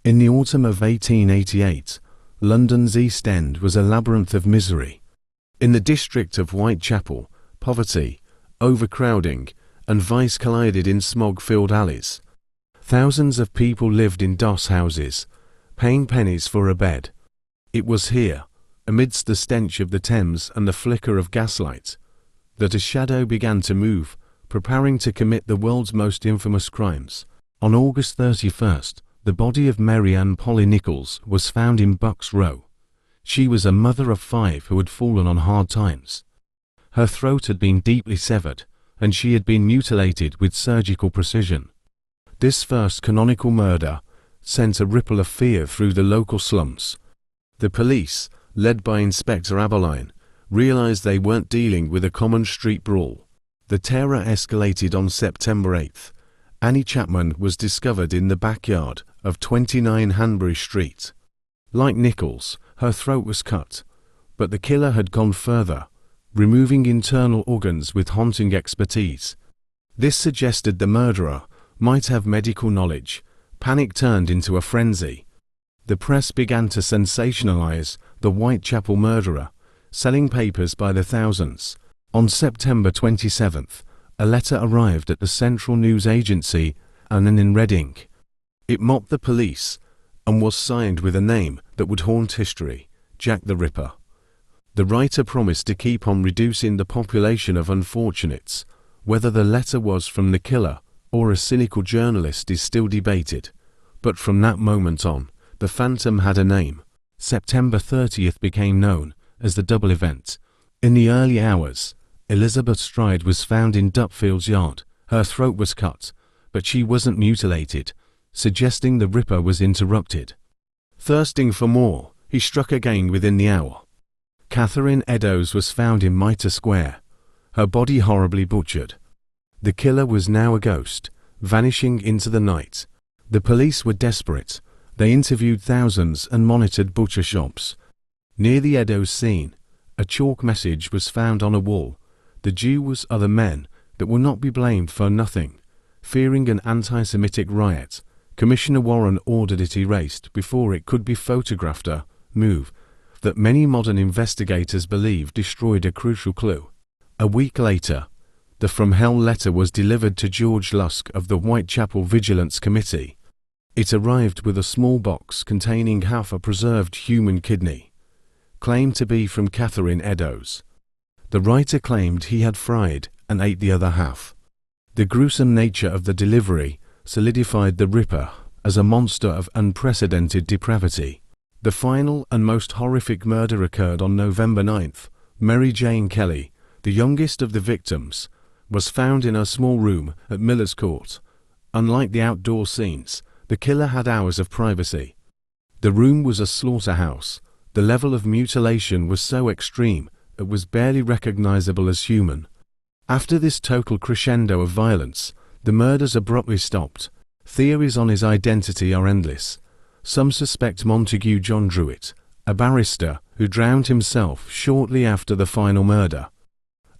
In the autumn of 1888, London's East End was a labyrinth of misery. In the district of Whitechapel, poverty, overcrowding, and vice collided in smog-filled alleys. Thousands of people lived in doss houses, paying pennies for a bed. It was here, amidst the stench of the Thames and the flicker of gaslight, that a shadow began to move, preparing to commit the world's most infamous crimes. On August 31st, the body of Mary Ann Polly Nichols was found in Bucks Row. She was a mother of 5 who had fallen on hard times. Her throat had been deeply severed, and she had been mutilated with surgical precision. This first canonical murder sent a ripple of fear through the local slums. The police, led by Inspector Aberline, realized they weren't dealing with a common street brawl. The terror escalated on September 8th. Annie Chapman was discovered in the backyard of 29 Hanbury Street. Like Nichols, her throat was cut, but the killer had gone further, removing internal organs with haunting expertise. This suggested the murderer might have medical knowledge. Panic turned into a frenzy. The press began to sensationalize the Whitechapel murderer, selling papers by the thousands. On September 27th, a letter arrived at the Central News Agency and in Reading. It mocked the police and was signed with a name that would haunt history: Jack the Ripper. The writer promised to keep on reducing the population of unfortunates. Whether the letter was from the killer or a cynical journalist is still debated, but from that moment on, the Phantom had a name. September 30th became known as the double event. In the early hours, Elizabeth Stride was found in Dupfield's yard. Her throat was cut, but she wasn't mutilated, suggesting the Ripper was interrupted. Thirsting for more, he struck again within the hour. Catherine Eddowes was found in Mitre Square, her body horribly butchered. The killer was now a ghost, vanishing into the night. The police were desperate. They interviewed thousands and monitored butcher shops. Near the Eddowes scene, a chalk message was found on a wall. The Jews are the men that will not be blamed for nothing. Fearing an anti-Semitic riot, Commissioner Warren ordered it erased before it could be photographed, a move that many modern investigators believe destroyed a crucial clue. A week later, the From Hell letter was delivered to George Lusk of the Whitechapel Vigilance Committee. It arrived with a small box containing half a preserved human kidney, claimed to be from Catherine Eddowes. The writer claimed he had fried and ate the other half. The gruesome nature of the delivery solidified the Ripper as a monster of unprecedented depravity. The final and most horrific murder occurred on November 9th. Mary Jane Kelly, the youngest of the victims, was found in her small room at Miller's Court. Unlike the outdoor scenes, the killer had hours of privacy. The room was a slaughterhouse. The level of mutilation was so extreme it was barely recognizable as human. After this total crescendo of violence, the murders abruptly stopped. Theories on his identity are endless. Some suspect Montague John Druitt, a barrister who drowned himself shortly after the final murder.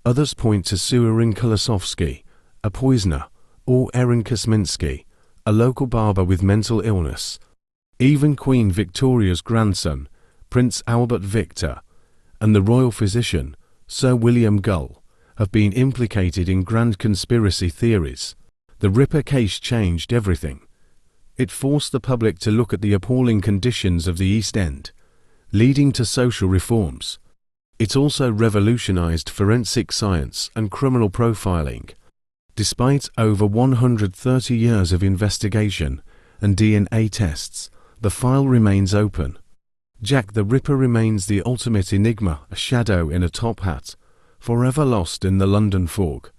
Others point to Surin Kolosowski, a poisoner, or Erin Kosminski, a local barber with mental illness. Even Queen Victoria's grandson, Prince Albert Victor, and the royal physician, Sir William Gull, have been implicated in grand conspiracy theories. The Ripper case changed everything. It forced the public to look at the appalling conditions of the East End, leading to social reforms. It also revolutionized forensic science and criminal profiling. Despite over 130 years of investigation and DNA tests, the file remains open. Jack the Ripper remains the ultimate enigma, a shadow in a top hat, forever lost in the London fog.